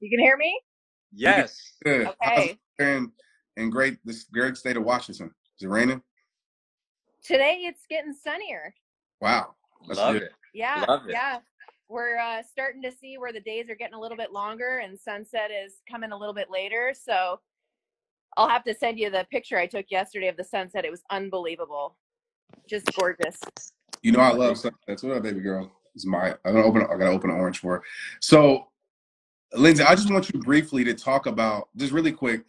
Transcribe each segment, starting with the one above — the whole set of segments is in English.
You can hear me? Yes. Good. How's it Okay. in this great state of Washington? Is it raining? Today it's getting sunnier. Wow, that's Love good. it. Yeah, Love it. yeah. We're starting to see where the days are getting a little bit longer and sunset is coming a little bit later. So I'll have to send you the picture I took yesterday of the sunset. It was unbelievable. Just gorgeous. You know I love sunsets. What up, baby girl? It's my. I gotta open an orange for her. So, Lindsay, I just want you briefly to talk about, just really quick,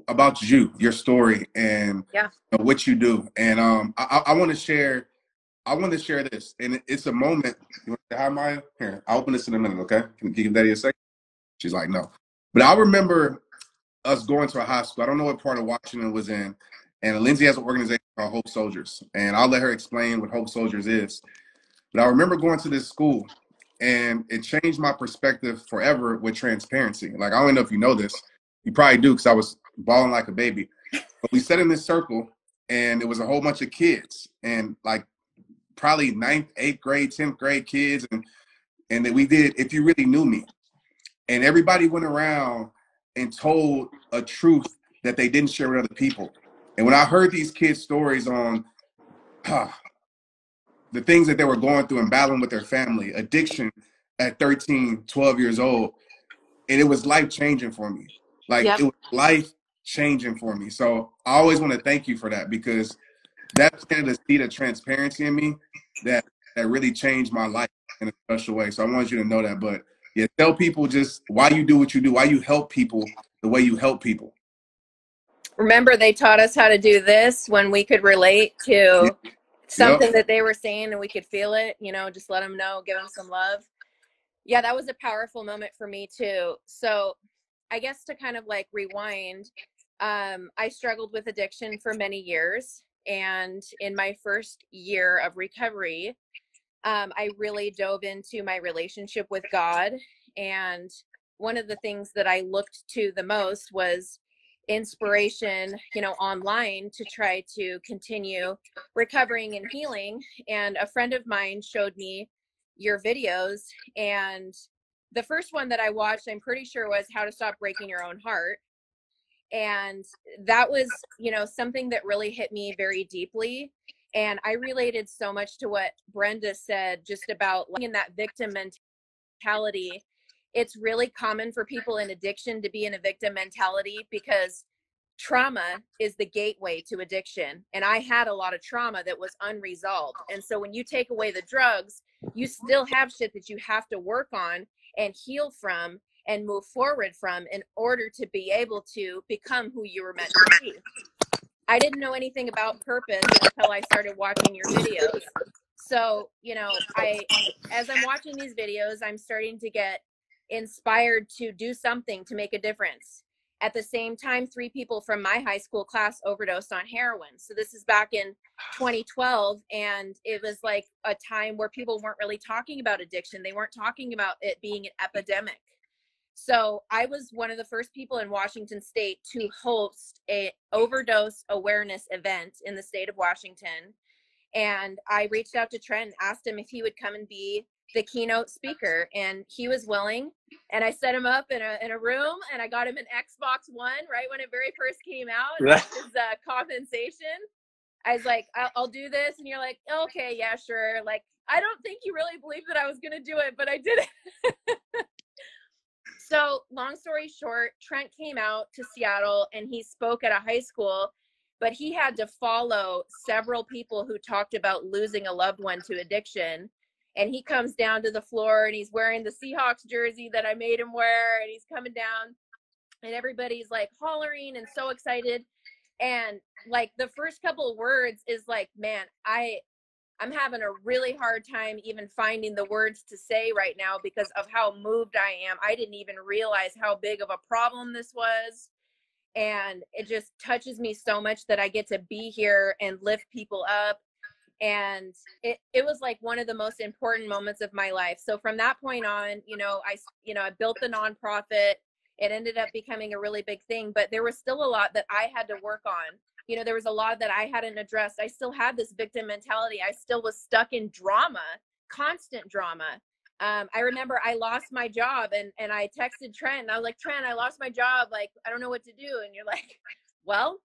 about you, your story, and Yeah. what you do. And I want to share. I want to share this, and it's a moment. You want to say hi, Maya? Here, I'll open this in a minute. Okay? Can you give Daddy a second? She's like, no. But I remember us going to a high school. I don't know what part of Washington it was in. And Lindsay has an organization called Hope Soldiers. And I'll let her explain what Hope Soldiers is. But I remember going to this school and it changed my perspective forever with transparency. Like, I don't know if you know this. You probably do because I was bawling like a baby. But we sat in this circle and it was a whole bunch of kids and like probably ninth, 8th grade, 10th grade kids. And that we did If You Really Knew Me. And everybody went around and told a truth that they didn't share with other people. And when I heard these kids' stories on the things that they were going through and battling with their family, addiction at 13, 12 years old, and it was life-changing for me. Like, Yep. it was life-changing for me. So I always want to thank you for that, because that's kind of the seed of transparency in me that really changed my life in a special way. So I want you to know that. But yeah, tell people just why you do what you do, why you help people the way you help people. Remember, they taught us how to do this when we could relate to Yep. something that they were saying and we could feel it, just let them know, give them some love. Yeah, that was a powerful moment for me too. So I guess to kind of like rewind, I struggled with addiction for many years. And in my first year of recovery, I really dove into my relationship with God. And one of the things that I looked to the most was inspiration, online to try to continue recovering and healing. And a friend of mine showed me your videos. And the first one that I watched, I'm pretty sure, was How to Stop Breaking Your Own Heart. And that was, something that really hit me very deeply. And I related so much to what Brenda said, just about in that victim mentality. It's really common for people in addiction to be in a victim mentality because trauma is the gateway to addiction. And I had a lot of trauma that was unresolved. And so when you take away the drugs, you still have shit that you have to work on and heal from and move forward from in order to be able to become who you were meant to be. I didn't know anything about purpose until I started watching your videos. So, as I'm watching these videos, I'm starting to get inspired to do something to make a difference. At the same time, 3 people from my high school class overdosed on heroin. So this is back in 2012. And it was like a time where people weren't really talking about addiction. They weren't talking about it being an epidemic. So I was one of the first people in Washington State to host a overdose awareness event in the state of Washington. And I reached out to Trent and asked him if he would come and be the keynote speaker, and he was willing. And I set him up in a room, and I got him an Xbox One right when it very first came out as his compensation. I was like, I'll do this. And you're like, okay, yeah, sure. Like, I don't think you really believed that I was going to do it, but I did it. So long story short, Trent came out to Seattle and he spoke at a high school, but he had to follow several people who talked about losing a loved one to addiction. And he comes down to the floor and he's wearing the Seahawks jersey that I made him wear. And he's coming down and everybody's like hollering and so excited. And like the first couple of words is like, man, I'm having a really hard time even finding the words to say right now because of how moved I am. I didn't even realize how big of a problem this was. And it just touches me so much that I get to be here and lift people up. And it was like one of the most important moments of my life. So from that point on, I built the nonprofit. It ended up becoming a really big thing, but there was still a lot that I had to work on. There was a lot that I hadn't addressed. I still had this victim mentality. I still was stuck in drama, constant drama. I remember I lost my job, and I texted Trent, and I was like, Trent, I lost my job. Like, I don't know what to do. And you're like, well,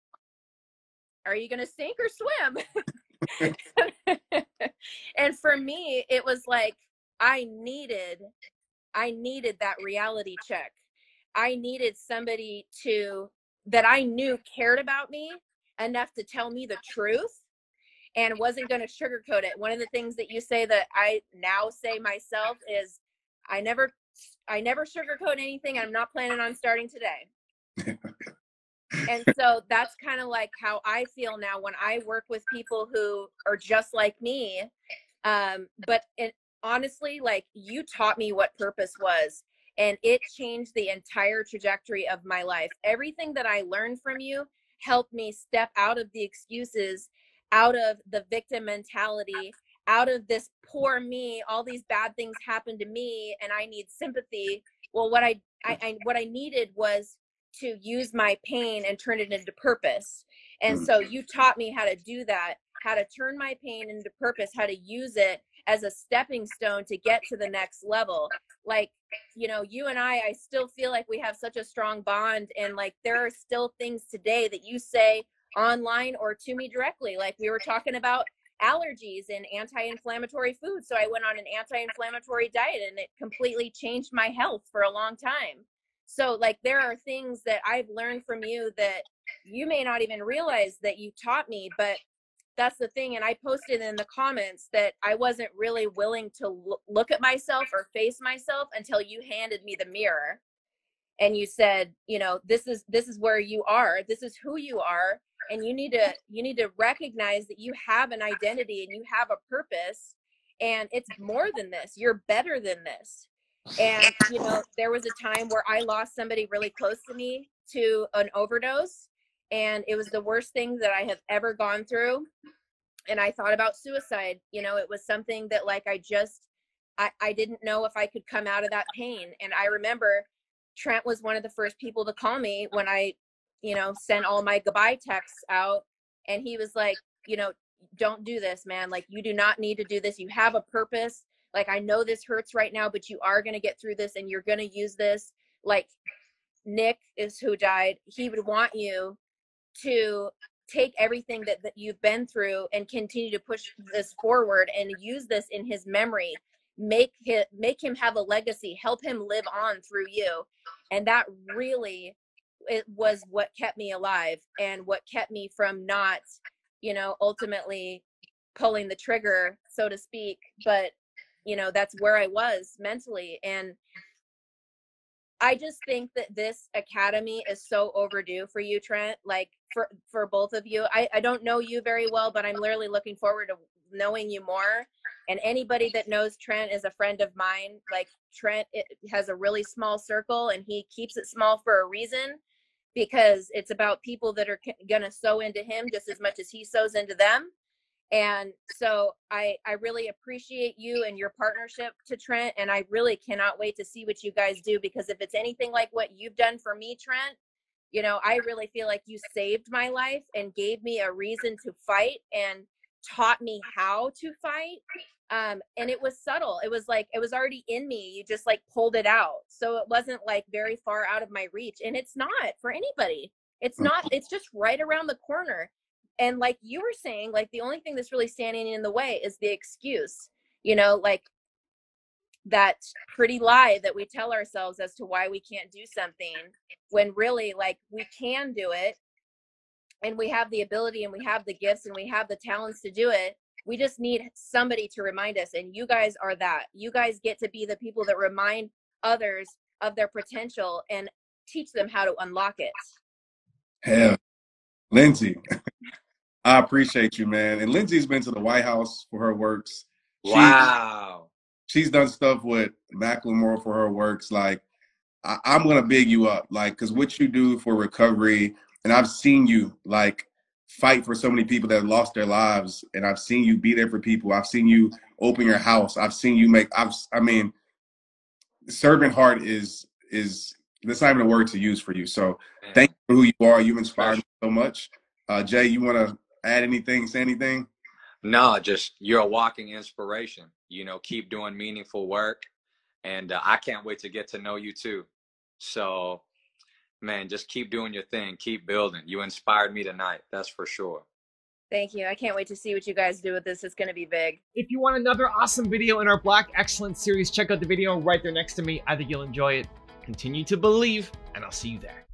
are you going to sink or swim? And for me, it was like, I needed that reality check. I needed somebody that I knew cared about me enough to tell me the truth and wasn't going to sugarcoat it. One of the things that you say that I now say myself is I never sugarcoat anything. I'm not planning on starting today. And so that's kind of like how I feel now when I work with people who are just like me. But honestly, like, you taught me what purpose was, and it changed the entire trajectory of my life. Everything that I learned from you helped me step out of the excuses, out of the victim mentality, out of this poor me, all these bad things happened to me and I need sympathy. Well, what I needed was to use my pain and turn it into purpose. And so you taught me how to do that, how to turn my pain into purpose, how to use it as a stepping stone to get to the next level. Like, you know, you and I still feel like we have such a strong bond. And like, there are still things today that you say online or to me directly. Like, we were talking about allergies and anti-inflammatory foods. So I went on an anti-inflammatory diet and it completely changed my health for a long time. So like, there are things that I've learned from you that you may not even realize that you taught me, but that's the thing. And I posted in the comments that I wasn't really willing to look at myself or face myself until you handed me the mirror and you said, you know, this is where you are, this is who you are, and you need to recognize that you have an identity and you have a purpose, and it's more than this, you're better than this. And you know, there was a time where I lost somebody really close to me to an overdose, and it was the worst thing that I have ever gone through. And I thought about suicide. You know, it was something that like I didn't know if I could come out of that pain. And I remember Trent was one of the first people to call me when I, you know, sent all my goodbye texts out. And he was like, you know, don't do this, man. Like, you do not need to do this. You have a purpose. Like, I know this hurts right now, but you are going to get through this and you're going to use this. Like, Nick is who died. He would want you to take everything that you've been through and continue to push this forward and use this in his memory, make him have a legacy, help him live on through you. And that really, it was what kept me alive and what kept me from not, you know, ultimately pulling the trigger, so to speak. But you know, that's where I was mentally. And I just think that this academy is so overdue for you, Trent, like for both of you. I don't know you very well, but I'm literally looking forward to knowing you more. And anybody that knows Trent is a friend of mine. Like, Trent has a really small circle and he keeps it small for a reason, because it's about people that are going to sow into him just as much as he sows into them. And so I really appreciate you and your partnership to Trent. And I really cannot wait to see what you guys do, because if it's anything like what you've done for me, Trent, you know, I really feel like you saved my life and gave me a reason to fight and taught me how to fight. And it was subtle. It was like, it was already in me. You just like pulled it out. So it wasn't like very far out of my reach. And it's not for anybody. It's not, it's just right around the corner. And like you were saying, like, the only thing that's really standing in the way is the excuse, you know, like that pretty lie that we tell ourselves as to why we can't do something, when really, like, we can do it, and we have the ability and we have the gifts and we have the talents to do it. We just need somebody to remind us. And you guys are that. You guys get to be the people that remind others of their potential and teach them how to unlock it. Hell, Lindsay, I appreciate you, man. And Lindsay's been to the White House for her works. Wow. She's done stuff with Macklemore for her works. Like, I'm gonna big you up, like, because what you do for recovery, and I've seen you like fight for so many people that have lost their lives, and I've seen you be there for people. I've seen you open your house. I've seen you make. I mean, servant heart is that's not even a word to use for you. So thank you for who you are. You've inspired me so much. Jay, you want to add anything? Say anything? No, just you're a walking inspiration. You know, keep doing meaningful work. And I can't wait to get to know you too. So, man, just keep doing your thing. Keep building. You inspired me tonight. That's for sure. Thank you. I can't wait to see what you guys do with this. It's going to be big. If you want another awesome video in our Black Excellence series, check out the video right there next to me. I think you'll enjoy it. Continue to believe, and I'll see you there.